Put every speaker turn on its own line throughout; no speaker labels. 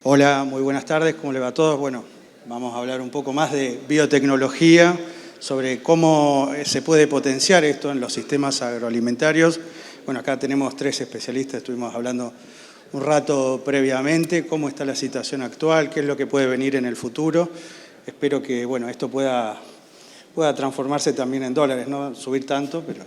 Hola, muy buenas tardes, ¿cómo le va a todos? Bueno, vamos a hablar un poco más de biotecnología, sobre cómo se puede potenciar esto en los sistemas agroalimentarios. Bueno, acá tenemos 3 especialistas, estuvimos hablando un rato previamente, cómo está la situación actual, qué es lo que puede venir en el futuro. Espero que, bueno, esto pueda transformarse también en dólares, no subir tanto, pero...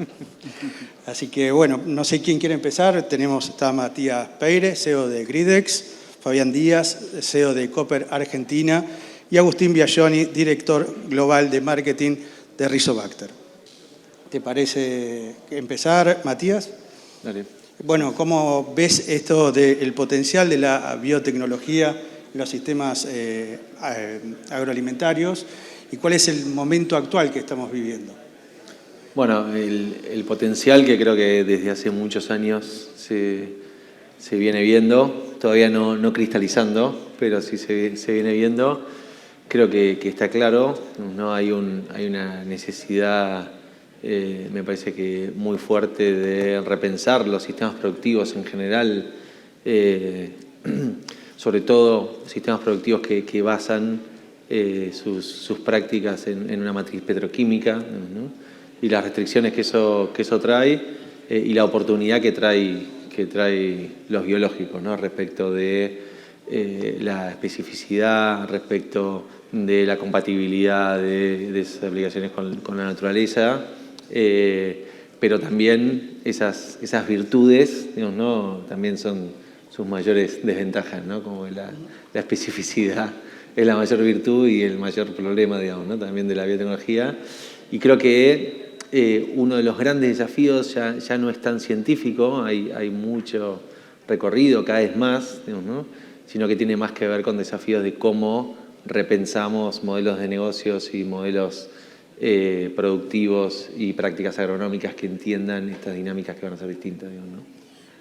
Así que, bueno, no sé quién quiere empezar. Está Matías Peire, CEO de Gridex, Fabián Díaz, CEO de Cooper Argentina, y Agustín Biagioni, director global de marketing de Rizobacter. ¿Te parece empezar, Matías?
Dale.
Bueno, ¿cómo ves esto del potencial de la biotecnología en los sistemas agroalimentarios y cuál es el momento actual que estamos viviendo?
Bueno, el potencial que creo que desde hace muchos años se viene viendo, todavía no cristalizando, pero sí se viene viendo, creo que está claro, ¿no? Hay una necesidad, me parece que muy fuerte de repensar los sistemas productivos en general, sobre todo sistemas productivos que basan sus prácticas en una matriz petroquímica, ¿no? Y las restricciones que eso trae y la oportunidad que trae los biológicos, ¿no? Respecto de la especificidad, respecto de la compatibilidad de esas aplicaciones con la naturaleza, pero también esas virtudes, digamos, ¿no? También son sus mayores desventajas, ¿no? Como la especificidad es la mayor virtud y el mayor problema, digamos, ¿no? También de la biotecnología. Y creo que uno de los grandes desafíos ya no es tan científico, hay mucho recorrido, cada vez más, digamos, ¿no? Sino que tiene más que ver con desafíos de cómo repensamos modelos de negocios y modelos productivos y prácticas agronómicas que entiendan estas dinámicas que van a ser distintas, digamos, ¿no?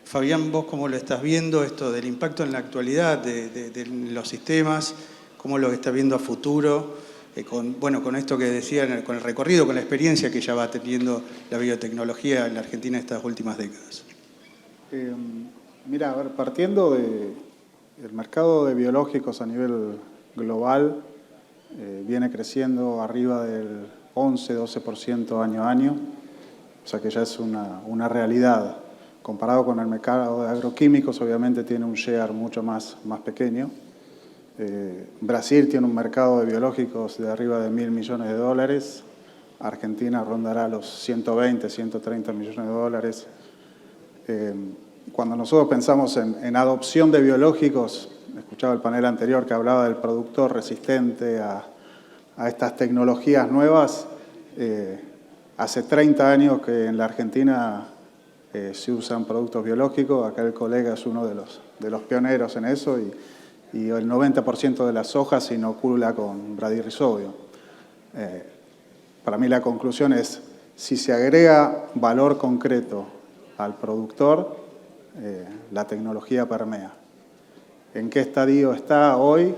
Fabián, ¿vos cómo lo estás viendo esto del impacto en la actualidad de los sistemas? ¿Cómo lo estás viendo a futuro? Con esto que decía, con el recorrido, con la experiencia que ya va teniendo la biotecnología en la Argentina estas últimas décadas.
Mira, a ver, partiendo del mercado de biológicos a nivel global, viene creciendo arriba del 11-12% año a año, o sea que ya es una realidad. Comparado con el mercado de agroquímicos, obviamente tiene un share mucho más pequeño. Brasil tiene un mercado de biológicos de arriba de $1.000 millones. Argentina rondará los 120, 130 millones de dólares. Cuando nosotros pensamos en adopción de biológicos, escuchaba el panel anterior que hablaba del productor resistente a estas tecnologías nuevas. Hace 30 años que en la Argentina se usan productos biológicos. Acá el colega es uno de los pioneros en eso y el 90% de las hojas se inocula con bradyrhizobium. Para mí la conclusión es, si se agrega valor concreto al productor, la tecnología permea. ¿En qué estadio está hoy?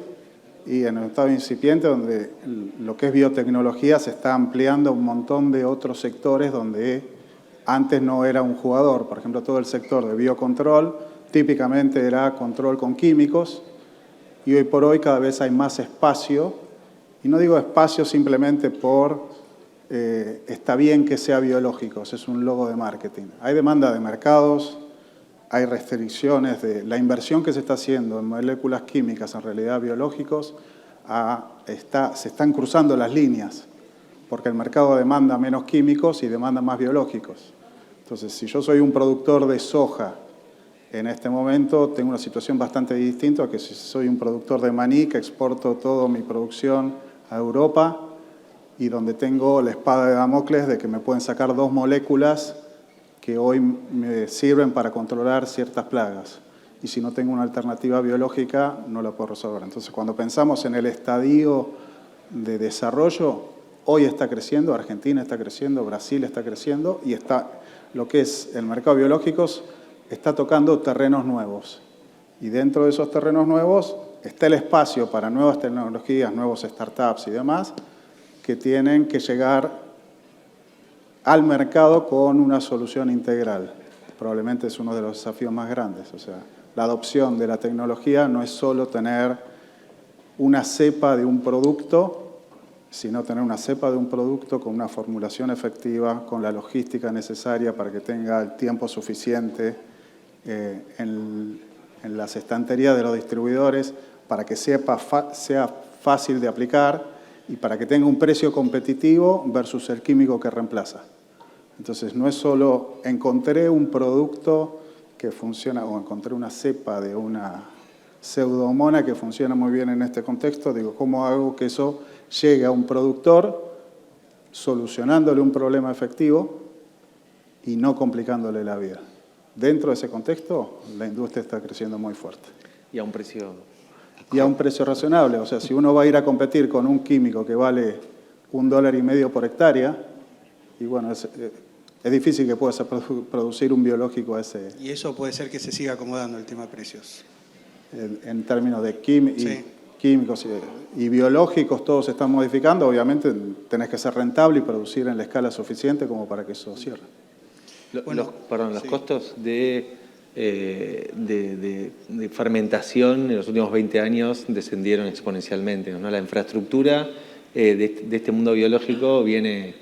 Y en un estado incipiente donde lo que es biotecnología se está ampliando a un montón de otros sectores donde antes no era un jugador. Por ejemplo, todo el sector de biocontrol típicamente era control con químicos y hoy por hoy cada vez hay más espacio. Y no digo espacio simplemente por está bien que sea biológicos, es un logo de marketing. Hay demanda de mercados, hay restricciones de la inversión que se está haciendo en moléculas químicas, en realidad biológicos, se están cruzando las líneas, porque el mercado demanda menos químicos y demanda más biológicos. Entonces, si yo soy un productor de soja, en este momento tengo una situación bastante distinta a que si soy un productor de maní, que exporto toda mi producción a Europa y donde tengo la espada de Damocles de que me pueden sacar 2 moléculas que hoy me sirven para controlar ciertas plagas. Y si no tengo una alternativa biológica, no la puedo resolver. Entonces, cuando pensamos en el estadio de desarrollo, hoy está creciendo, Argentina está creciendo, Brasil está creciendo y está lo que es el mercado de biológicos está tocando terrenos nuevos. Y dentro de esos terrenos nuevos está el espacio para nuevas tecnologías, nuevos startups y demás, que tienen que llegar al mercado con una solución integral. Probablemente es uno de los desafíos más grandes. O sea, la adopción de la tecnología no es solo tener una cepa de un producto, sino tener una cepa de un producto con una formulación efectiva, con la logística necesaria para que tenga el tiempo suficiente en las estanterías de los distribuidores, para que sea fácil de aplicar y para que tenga un precio competitivo versus el químico que reemplaza. Entonces, no es solo encontré un producto que funciona o encontré una cepa de una pseudomonas que funciona muy bien en este contexto. Digo, ¿cómo hago que eso llegue a un productor solucionándole un problema efectivo y no complicándole la vida? Dentro de ese contexto, la industria está creciendo muy fuerte.
Y a un precio...
Y a un precio razonable. O sea, si uno va a ir a competir con un químico que vale $1,50 por hectárea, y bueno, es difícil que puedas producir un biológico a ese...
Y eso puede ser que se siga acomodando el tema de precios.
En términos de químicos y biológicos, todos se están modificando. Obviamente tenés que ser rentable y producir en la escala suficiente como para que eso cierre.
Los costos de fermentación en los últimos 20 años descendieron exponencialmente, ¿no? La infraestructura de este mundo biológico viene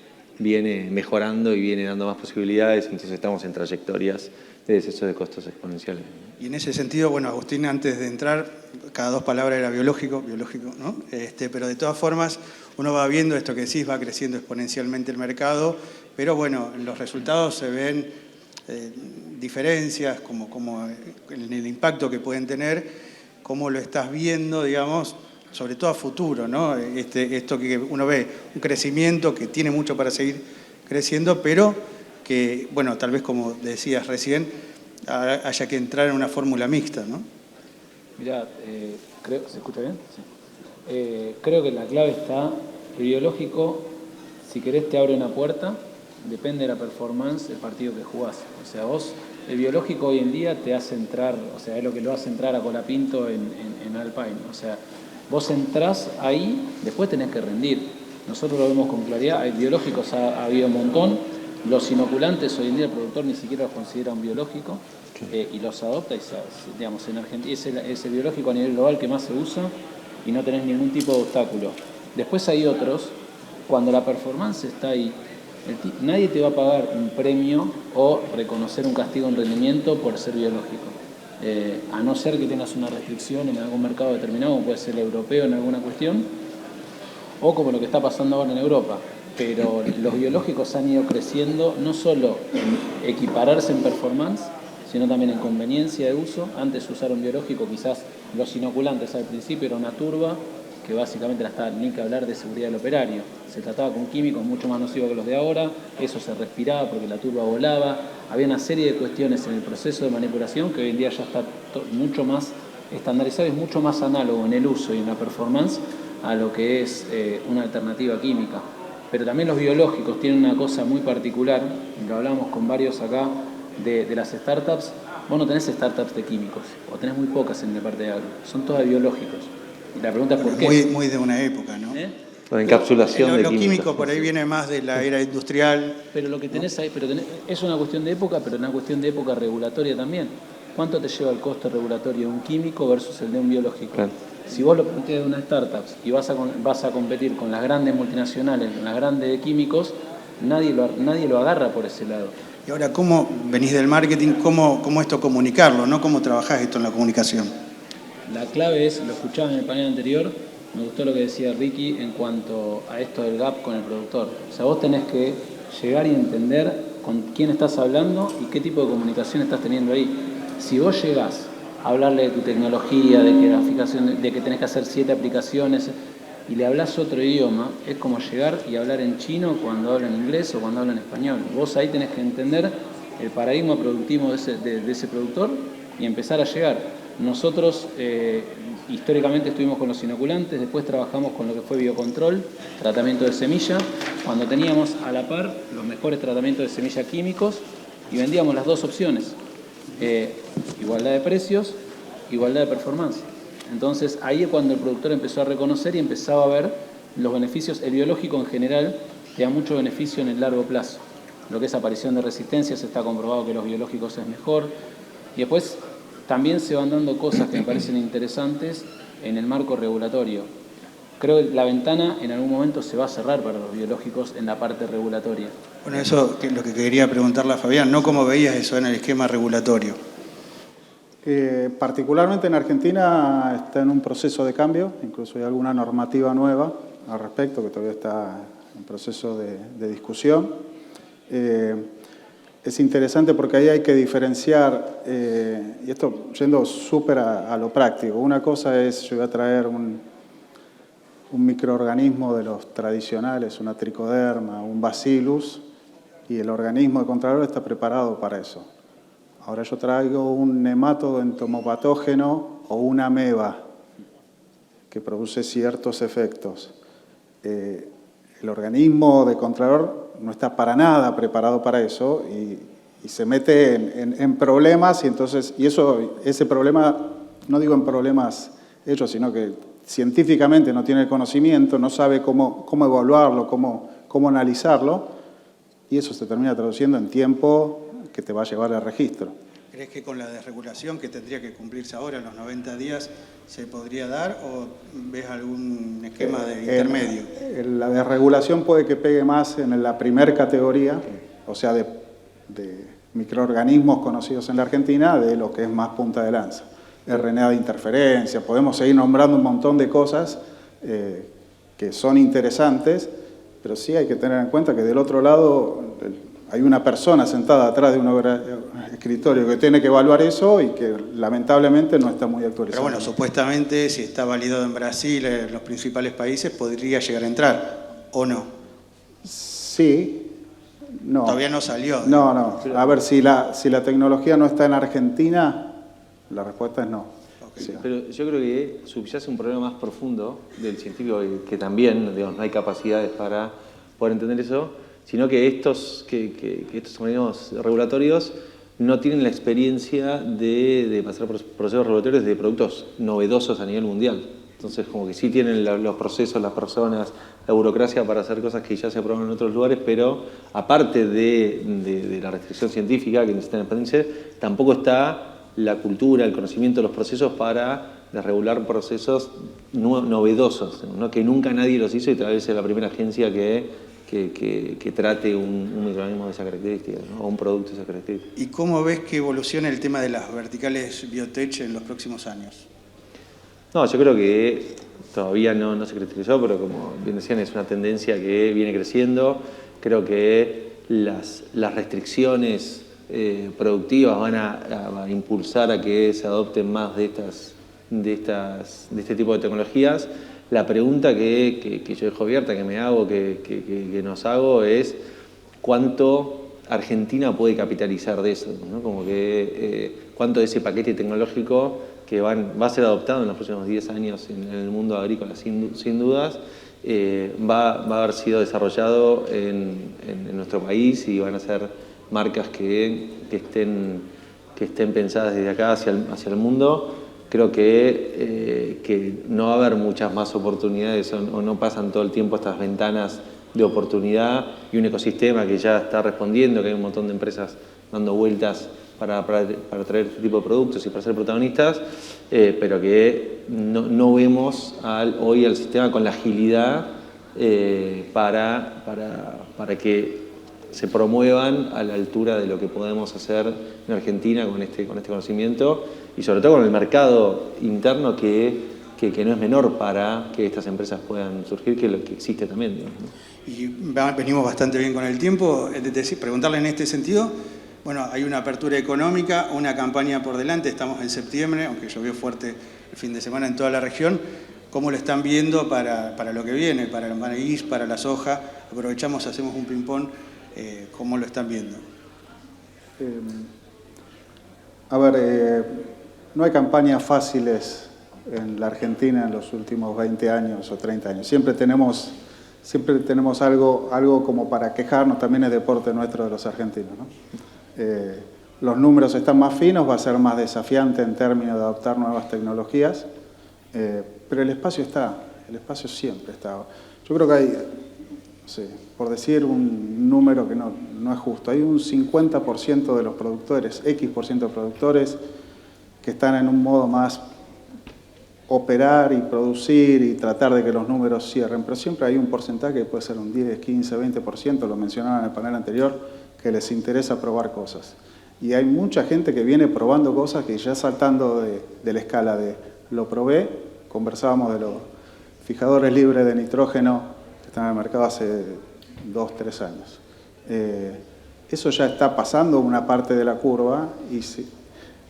mejorando y viene dando más posibilidades, entonces estamos en trayectorias de descenso de costos exponenciales.
Y en ese sentido, bueno, Agustín, antes de entrar, cada 2 palabras era biológico, ¿no? Pero de todas formas, uno va viendo esto que decís, va creciendo exponencialmente el mercado, pero bueno, en los resultados se ven diferencias, como en el impacto que pueden tener, cómo lo estás viendo, digamos, sobre todo a futuro, ¿no? Esto que uno ve, un crecimiento que tiene mucho para seguir creciendo, pero que, bueno, tal vez como decías recién, haya que entrar en una fórmula mixta, ¿no?
Mirá, ¿se escucha bien? Sí. Creo que la clave está, el biológico, si querés te abre una puerta, depende de la performance del partido que jugás. O sea, vos, el biológico hoy en día te hace entrar, o sea, es lo que lo hace entrar a Colapinto en Alpine. O sea, vos entrás ahí, después tenés que rendir. Nosotros lo vemos con claridad, hay biológicos ha habido un montón, los inoculantes hoy en día el productor ni siquiera los considera un biológico y los adopta y, digamos, en Argentina es el biológico a nivel global que más se usa y no tenés ningún tipo de obstáculo. Después hay otros, cuando la performance está ahí, nadie te va a pagar un premio o reconocer un castigo en rendimiento por ser biológico. A no ser que tengas una restricción en algún mercado determinado, como puede ser el europeo en alguna cuestión, o como lo que está pasando ahora en Europa. Pero los biológicos han ido creciendo no solo en equipararse en performance, sino también en conveniencia de uso. Antes usaron biológico, quizás los inoculantes al principio era una turba, que básicamente ni que hablar de seguridad del operario. Se trataba con químicos mucho más nocivos que los de ahora, eso se respiraba porque la turba volaba. Había una serie de cuestiones en el proceso de manipulación que hoy en día ya está mucho más estandarizado, es mucho más análogo en el uso y en la performance a lo que es una alternativa química. Pero también los biológicos tienen una cosa muy particular, y lo hablamos con varios acá de las startups. Vos no tenés startups de químicos, o tenés muy pocas en la parte de agro, son todas biológicos. Y la pregunta es ¿por qué?
Muy de una época, ¿no?
La encapsulación de
lo
químicos.
químico por ahí viene más de la era industrial.
Pero lo que tenés ahí, es una cuestión de época, pero una cuestión de época regulatoria también. ¿Cuánto te lleva el costo regulatorio de un químico versus el de un biológico?
Claro.
Si vos lo planteas de una startup y vas a competir con las grandes multinacionales, con las grandes de químicos, nadie lo agarra por ese lado.
Y ahora, ¿cómo venís del marketing? ¿Cómo esto comunicarlo, ¿no? ¿Cómo trabajás esto en la comunicación?
La clave es, lo escuchaba en el panel anterior, me gustó lo que decía Ricky en cuanto a esto del gap con el productor. O sea, vos tenés que llegar y entender con quién estás hablando y qué tipo de comunicación estás teniendo ahí. Si vos llegás a hablarle de tu tecnología, de que la fijación, de que tenés que hacer 7 aplicaciones y le hablas otro idioma, es como llegar y hablar en chino cuando hablan inglés o cuando hablan español. Vos ahí tenés que entender el paradigma productivo de ese productor y empezar a llegar. Nosotros históricamente estuvimos con los inoculantes, después trabajamos con lo que fue biocontrol, tratamiento de semilla, cuando teníamos a la par los mejores tratamientos de semilla químicos y vendíamos las dos opciones. Igualdad de precios, igualdad de performance. Entonces ahí es cuando el productor empezó a reconocer y empezaba a ver los beneficios. El biológico en general te da mucho beneficio en el largo plazo. Lo que es aparición de resistencias, está comprobado que los biológicos es mejor. Y después también se van dando cosas que me parecen interesantes en el marco regulatorio. Creo que la ventana en algún momento se va a cerrar para los biológicos en la parte regulatoria.
Bueno, eso es lo que quería preguntarle a Fabián, ¿no? ¿Cómo veías eso en el esquema regulatorio?
Particularmente en Argentina está en un proceso de cambio, incluso hay alguna normativa nueva al respecto que todavía está en proceso de discusión. Es interesante porque ahí hay que diferenciar, y esto yendo súper a lo práctico, una cosa es, yo voy a traer un microorganismo de los tradicionales, una tricoderma, un bacillus, y el organismo de Contralor está preparado para eso. Ahora yo traigo un nematodo entomopatógeno o una ameba que produce ciertos efectos. El organismo de Contralor no está para nada preparado para eso y se mete en problemas y ese problema, no digo en problemas hechos, sino que científicamente no tiene el conocimiento, no sabe cómo evaluarlo, cómo analizarlo, y eso se termina traduciendo en tiempo que te va a llevar al registro.
¿Crees que con la desregulación que tendría que cumplirse ahora en los 90 días se podría dar o ves algún esquema de intermedio?
La desregulación puede que pegue más en la primer categoría, o sea, de microorganismos conocidos en la Argentina, de lo que es más punta de lanza. RNA de interferencia, podemos seguir nombrando un montón de cosas que son interesantes, pero sí hay que tener en cuenta que del otro lado hay una persona sentada atrás de un escritorio que tiene que evaluar eso y que lamentablemente no está muy actualizado.
Pero bueno, supuestamente si está validado en Brasil, en los principales países, podría llegar a entrar, ¿o no?
Sí, no.
Todavía no salió.
No. A ver, si la tecnología no está en Argentina, la respuesta es no.
Okay.
Sí.
Pero yo creo que subyace un problema más profundo del científico que también, digamos, no hay capacidades para poder entender eso, sino que estos organismos regulatorios no tienen la experiencia de pasar por procesos regulatorios de productos novedosos a nivel mundial. Entonces, como que sí tienen los procesos, las personas, la burocracia para hacer cosas que ya se aprobaron en otros lugares, pero aparte de la restricción científica que necesitan experiencia, tampoco está la cultura, el conocimiento de los procesos para regular procesos novedosos, ¿no? Que nunca nadie los hizo y tal vez es la primera agencia que trate un microorganismo de esa característica, ¿no? O un producto de esa característica.
¿Y cómo ves que evoluciona el tema de las verticales biotech en los próximos años?
No, yo creo que todavía no se cristalizó, pero como bien decían, es una tendencia que viene creciendo. Creo que las restricciones productivas van a impulsar a que se adopten más de este tipo de tecnologías. La pregunta que yo dejo abierta, que me hago, que nos hago, es ¿cuánto Argentina puede capitalizar de eso? ¿No? Como que cuánto de ese paquete tecnológico que va a ser adoptado en los próximos 10 años en el mundo agrícola, sin dudas, va a haber sido desarrollado en nuestro país y van a ser marcas que estén pensadas desde acá hacia el mundo. Creo que no va a haber muchas más oportunidades o no pasan todo el tiempo estas ventanas de oportunidad y un ecosistema que ya está respondiendo, que hay un montón de empresas dando vueltas para traer este tipo de productos y para ser protagonistas, pero que no vemos hoy al sistema con la agilidad para que se promuevan a la altura de lo que podemos hacer en Argentina con este conocimiento y sobre todo con el mercado interno que no es menor para que estas empresas puedan surgir, que lo que existe también, digamos, ¿no?
Y venimos bastante bien con el tiempo, es decir, preguntarle en este sentido, bueno, hay una apertura económica, una campaña por delante, estamos en septiembre, aunque llovió fuerte el fin de semana en toda la región. ¿Cómo lo están viendo para lo que viene, para el maíz, para la soja? Aprovechamos, hacemos un ping-pong. ¿Cómo lo están viendo?
No hay campañas fáciles en la Argentina en los últimos 20 años o 30 años. Siempre tenemos algo como para quejarnos, también es deporte nuestro de los argentinos, ¿no? Los números están más finos, va a ser más desafiante en términos de adoptar nuevas tecnologías, pero el espacio siempre está. Yo creo que hay, por decir un número que no es justo, hay un 50% de los productores, X% de productores que están en un modo más operar y producir y tratar de que los números cierren, pero siempre hay un porcentaje que puede ser un 10, 15, 20%, lo mencionaba en el panel anterior, que les interesa probar cosas. Y hay mucha gente que viene probando cosas que ya saltando de la escala de lo probé, conversábamos de los fijadores libres de nitrógeno que están en el mercado hace 2, 3 años. Eso ya está pasando una parte de la curva y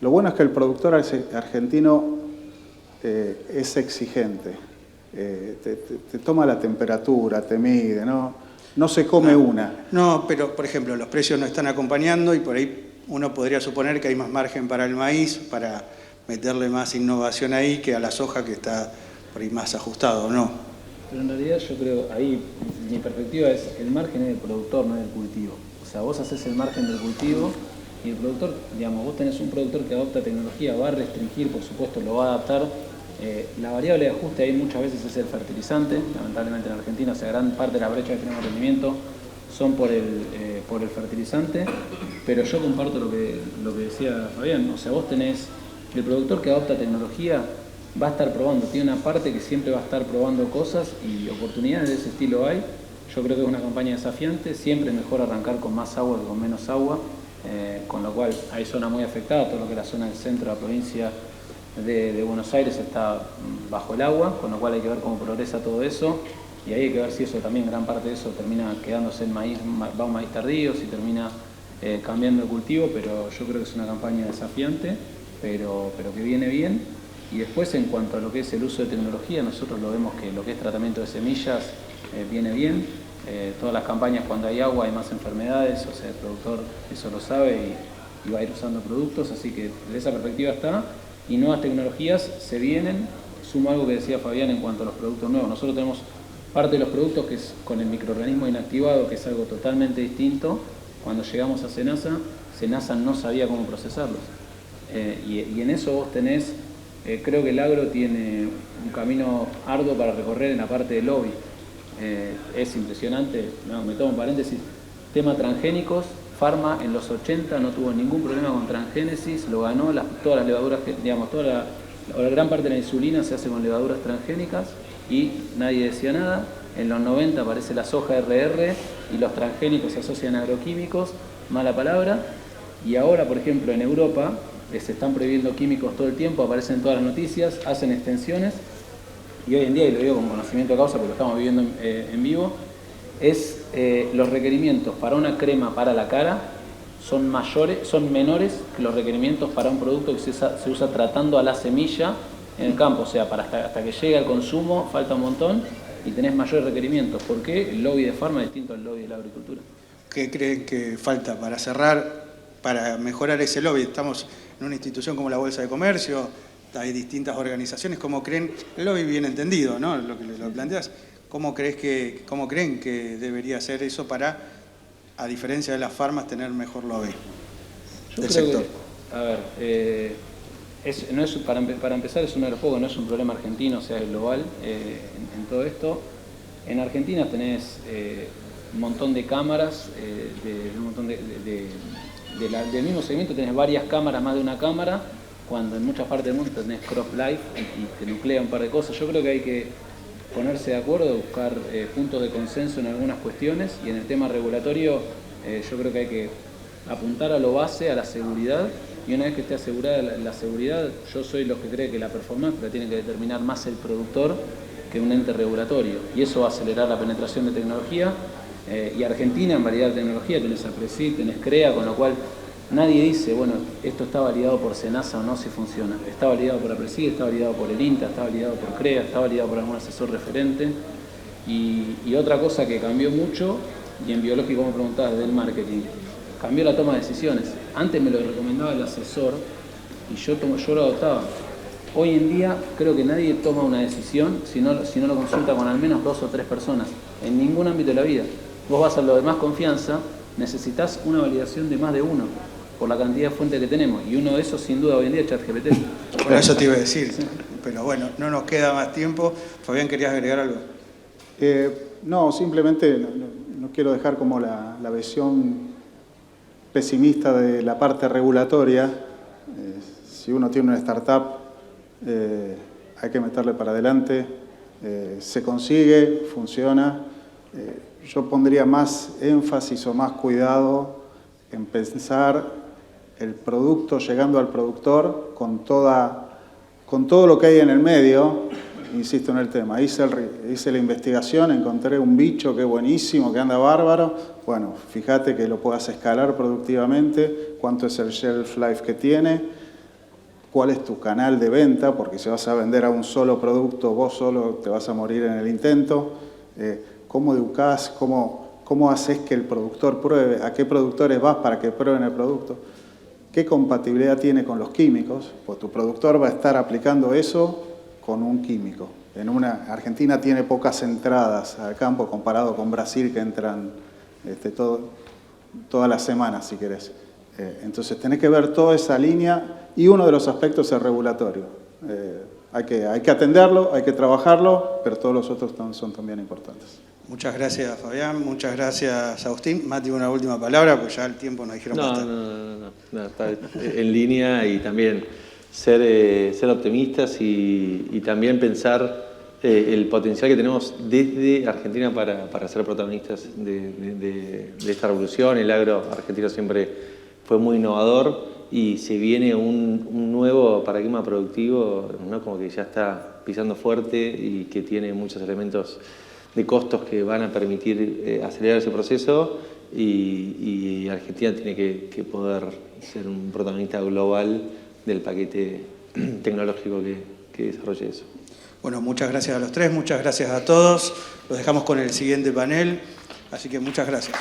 lo bueno es que el productor argentino es exigente, te toma la temperatura, te mide, no se come una.
No, pero por ejemplo, los precios no están acompañando y por ahí uno podría suponer que hay más margen para el maíz, para meterle más innovación ahí que a la soja que está por ahí más ajustado, ¿no?
Pero en realidad yo creo, ahí mi perspectiva es el margen es del productor, no es del cultivo. O sea, vos haces el margen del cultivo y el productor, digamos, vos tenés un productor que adopta tecnología, va a restringir, por supuesto, lo va a adaptar. La variable de ajuste ahí muchas veces es el fertilizante, lamentablemente en Argentina, o sea, gran parte de la brecha que tenemos de rendimiento son por el fertilizante, pero yo comparto lo que decía Fabián, o sea, vos tenés, el productor que adopta tecnología va a estar probando, tiene una parte que siempre va a estar probando cosas y oportunidades de ese estilo hay. Yo creo que es una campaña desafiante, siempre es mejor arrancar con más agua que con menos agua, con lo cual hay zona muy afectada, todo lo que es la zona del centro de la provincia de Buenos Aires está bajo el agua, con lo cual hay que ver cómo progresa todo eso y ahí hay que ver si eso también, gran parte de eso termina quedándose en maíz, va un maíz tardío, si termina cambiando el cultivo, pero yo creo que es una campaña desafiante, pero que viene bien. Y después en cuanto a lo que es el uso de tecnología, nosotros lo vemos que lo que es tratamiento de semillas viene bien. Todas las campañas cuando hay agua hay más enfermedades, o sea, el productor eso lo sabe y va a ir usando productos, así que desde esa perspectiva está. Y nuevas tecnologías se vienen, sumo algo que decía Fabián en cuanto a los productos nuevos. Nosotros tenemos parte de los productos que es con el microorganismo inactivado, que es algo totalmente distinto. Cuando llegamos a Senasa no sabía cómo procesarlos. Y en eso vos tenés, creo que el agro tiene un camino arduo para recorrer en la parte del lobby. Es impresionante, me tomo un paréntesis, tema transgénicos. Pharma en los 80 no tuvo ningún problema con transgénesis, lo ganó, todas las levaduras, digamos, la gran parte de la insulina se hace con levaduras transgénicas y nadie decía nada. En los 90 aparece la soja RR y los transgénicos se asocian a agroquímicos, mala palabra. Y ahora, por ejemplo, en Europa se están prohibiendo químicos todo el tiempo, aparecen todas las noticias, hacen extensiones y hoy en día, y lo digo con conocimiento de causa porque lo estamos viviendo en vivo, los requerimientos para una crema para la cara son menores que los requerimientos para un producto que se usa tratando a la semilla en el campo, o sea, hasta que llegue al consumo falta un montón y tenés mayores requerimientos. ¿Por qué? El lobby de Pharma es distinto al lobby de la agricultura.
¿Qué creen que falta para cerrar, para mejorar ese lobby? Estamos en una institución como la Bolsa de Comercio, hay distintas organizaciones. ¿Cómo creen? El lobby bien entendido, ¿no? Lo que lo planteas. ¿Cómo creen que debería ser eso para, a diferencia de las farmas, tener mejor lobby del sector?
Para empezar, es uno de los pocos, no es un problema argentino, o sea, es global en todo esto. En Argentina tenés un montón de cámaras, del mismo segmento tenés varias cámaras, más de una cámara, cuando en muchas partes del mundo tenés crop-life y te nuclea un par de cosas. Yo creo que hay que ponerse de acuerdo, buscar puntos de consenso en algunas cuestiones y en el tema regulatorio yo creo que hay que apuntar a lo base, a la seguridad, y una vez que esté asegurada la seguridad, yo soy los que cree que la performance la tiene que determinar más el productor que un ente regulatorio, y eso va a acelerar la penetración de tecnología. Y Argentina en variedad de tecnología, tenés APRESID, tenés CREA, con lo cual nadie dice, bueno, esto está validado por Senasa o no, si funciona. Está validado por APRESID, está validado por el INTA, está validado por CREA, está validado por algún asesor referente. Y otra cosa que cambió mucho, y en biológico me preguntabas del marketing, cambió la toma de decisiones. Antes me lo recomendaba el asesor y yo lo adoptaba. Hoy en día creo que nadie toma una decisión si no lo consulta con al menos 2 o 3 personas, en ningún ámbito de la vida. Vos vas a lo de más confianza, necesitas una validación de más de uno, por la cantidad de fuentes que tenemos, y uno de esos sin duda hoy en día es ChatGPT.
Bueno, eso te iba a decir, pero bueno, no nos queda más tiempo. Fabián, ¿querías agregar algo?
No, simplemente no quiero dejar como la visión pesimista de la parte regulatoria. si uno tiene una startup, hay que meterle para adelante, se consigue, funciona. Yo pondría más énfasis o más cuidado en pensar el producto llegando al productor con todo lo que hay en el medio. Insisto en el tema, hice la investigación, encontré un bicho que es buenísimo, que anda bárbaro. Bueno, fíjate que lo puedas escalar productivamente, cuánto es el shelf life que tiene, cuál es tu canal de venta, porque si vas a vender a un solo producto, vos solo te vas a morir en el intento. Cómo educás, cómo haces que el productor pruebe, a qué productores vas para que prueben el producto, qué compatibilidad tiene con los químicos, pues tu productor va a estar aplicando eso con un químico. Argentina tiene pocas entradas al campo comparado con Brasil, que entran todas las semanas, si querés. Entonces tenés que ver toda esa línea, y uno de los aspectos es regulatorio. Hay que atenderlo, hay que trabajarlo, pero todos los otros son también importantes.
Muchas gracias, Fabián. Muchas gracias, Agustín. Mati, una última palabra, porque ya el tiempo nos dijeron bastante.
No, está en línea, y también ser optimistas y también pensar el potencial que tenemos desde Argentina para ser protagonistas de esta revolución. El agro argentino siempre fue muy innovador, y se viene un nuevo paradigma productivo, ¿no? Como que ya está pisando fuerte y que tiene muchos elementos de costos que van a permitir acelerar ese proceso, y Argentina tiene que poder ser un protagonista global del paquete tecnológico que desarrolle eso.
Bueno, muchas gracias a los tres, muchas gracias a todos. Los dejamos con el siguiente panel, así que muchas gracias.